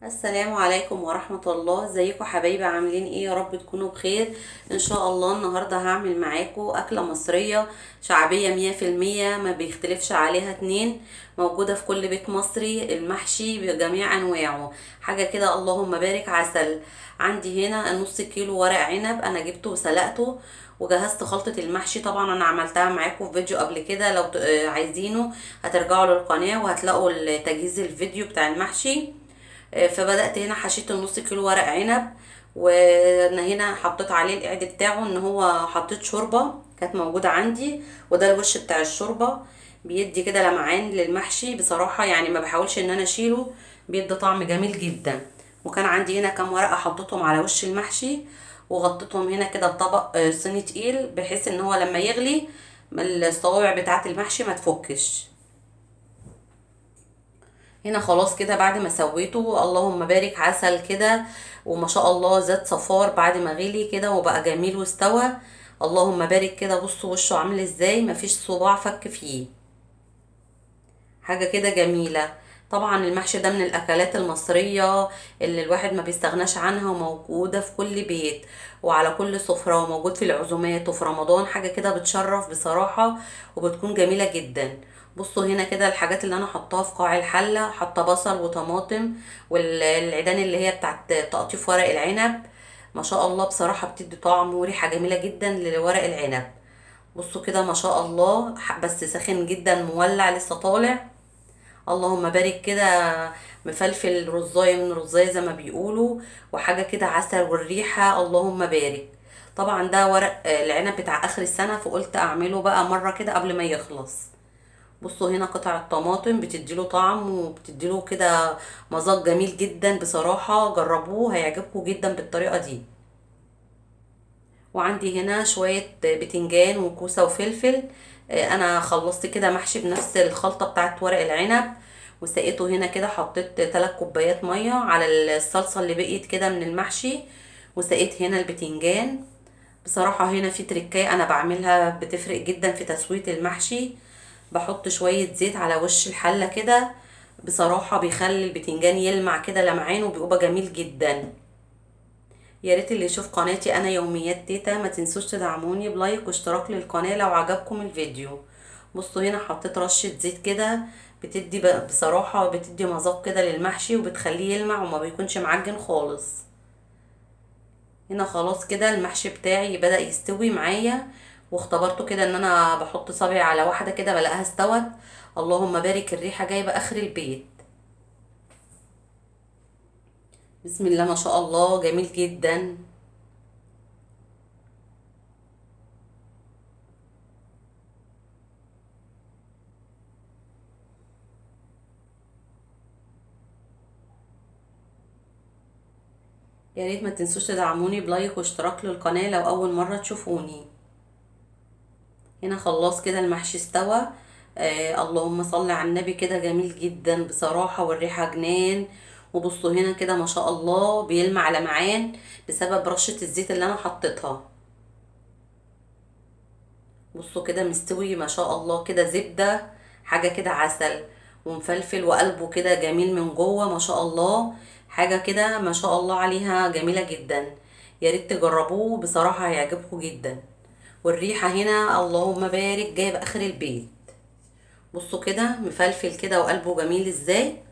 السلام عليكم ورحمة الله. ازيكم حبايبي؟ عاملين ايه؟ يا رب تكونوا بخير ان شاء الله. النهاردة هعمل معاكم اكلة مصرية شعبية 100%، ما بيختلفش عليها اتنين، موجودة في كل بيت مصري، المحشي بجميع انواعه. حاجة كده اللهم بارك عسل. عندي هنا نص كيلو ورق عنب، انا جبته وسلقته وجهزت خلطة المحشي. طبعا انا عملتها معاكم في فيديو قبل كده، لو عايزينه هترجعوا للقناة وهتلاقوا تجهيز الفيديو بتاع المحشي. فبدأت هنا حشيت النص كيلو ورق عنب، وانا هنا حطيت عليه القعد بتاعه، ان هو حطيت شوربة كانت موجودة عندي، وده الوش بتاع الشوربة. بيدي كده لمعان للمحشي بصراحة، يعني ما بحاولش ان انا اشيله، بيدي طعم جميل جدا. وكان عندي هنا كام ورقة حطيتهم على وش المحشي، وغطيتهم هنا كده بطبق صيني تقيل، بحيث ان هو لما يغلي الصوابع بتاعة المحشي ما تفكش. هنا خلاص كده بعد ما سويته اللهم بارك عسل كده، وما شاء الله زاد صفار بعد ما غلي كده وبقى جميل واستوى. اللهم بارك كده، بصوا وشه عامل ازاي، مفيش صباع فك فيه، حاجة كده جميلة. طبعا المحشي ده من الأكلات المصرية اللي الواحد ما بيستغناش عنها، وموجودة في كل بيت وعلى كل سفرة، وموجود في العزومات وفي رمضان. حاجة كده بتشرف بصراحة، وبتكون جميلة جدا. بصوا هنا كده الحاجات اللي انا حطاها في قاع الحلة، حاطة بصل وطماطم والعيدان اللي هي بتاعت تقطيف ورق العنب. ما شاء الله بصراحة بتدي طعم وريحة جميلة جدا لورق العنب. بصوا كده ما شاء الله، بس ساخن جدا مولع لسه طالع. اللهم بارك كده، مفلفل رزاية من رزاية زي ما بيقولوا، وحاجة كده عسل، والريحة اللهم بارك. طبعا ده ورق العنب بتاع اخر السنة، فقلت اعمله بقى مرة كده قبل ما يخلص. بصوا هنا قطع الطماطم بتديله طعم وبتديله كده مذاق جميل جدا بصراحة، جربوه هيعجبكم جدا بالطريقة دي. وعندي هنا شوية بتنجان وكوسة وفلفل. انا خلصت كده محشي بنفس الخلطة بتاعت ورق العنب، وسقيته هنا كده، حطيت 3 كوبايات مية على الصلصة اللي بقيت كده من المحشي، وسقيت هنا البتنجان. بصراحة هنا في تركاية انا بعملها بتفرق جدا في تسوية المحشي. بحط شوية زيت على وش الحلة كده، بصراحة بيخلي البتنجان يلمع كده لمعان وبيبقى جميل جدا. يا ريت اللي يشوف قناتي انا يوميات تيتا ما تنسوش تدعموني بلايك واشتراك للقناة لو عجبكم الفيديو. بصوا هنا حطيت رشة زيت كده، بتدي بصراحة بتدي مذاق كده للمحشي، وبتخليه يلمع وما بيكونش معجن خالص. هنا خلاص كده المحشي بتاعي بدأ يستوي معايا، واختبرته كده ان انا بحط صابعي على واحدة كده بلاقيها استوت. اللهم بارك، الريحة جايبة اخر البيت. بسم الله ما شاء الله، جميل جدا. يا ريت ما تنسوش تدعموني بلايك واشتراك للقناة لو اول مرة تشوفوني. هنا خلاص كده المحشي استوى. اللهم صل على النبي، كده جميل جدا بصراحة، والريحة جنان. وبصوا هنا كده ما شاء الله بيلمع لمعان بسبب رشة الزيت اللي انا حطيتها. بصوا كده مستوي ما شاء الله، كده زبدة، حاجة كده عسل ومفلفل، وقلبه كده جميل من جوه ما شاء الله. حاجة كده ما شاء الله عليها جميلة جدا. يا ريت تجربوه بصراحة هيعجبكم جدا. والريحة هنا اللهم بارك جايب اخر البيت. بصوا كده مفلفل كده وقلبه جميل ازاي.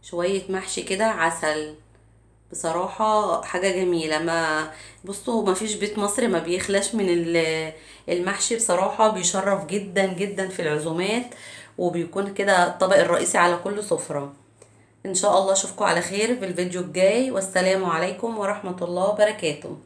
شوية محشي كده عسل، بصراحة حاجة جميلة. ما بصوا ما فيش بيت مصري ما بيخلاش من المحشي، بصراحة بيشرف جدا جدا في العزومات، وبيكون كده الطبق الرئيسي على كل سفرة. ان شاء الله اشوفكم على خير في الفيديو الجاي، والسلام عليكم ورحمة الله وبركاته.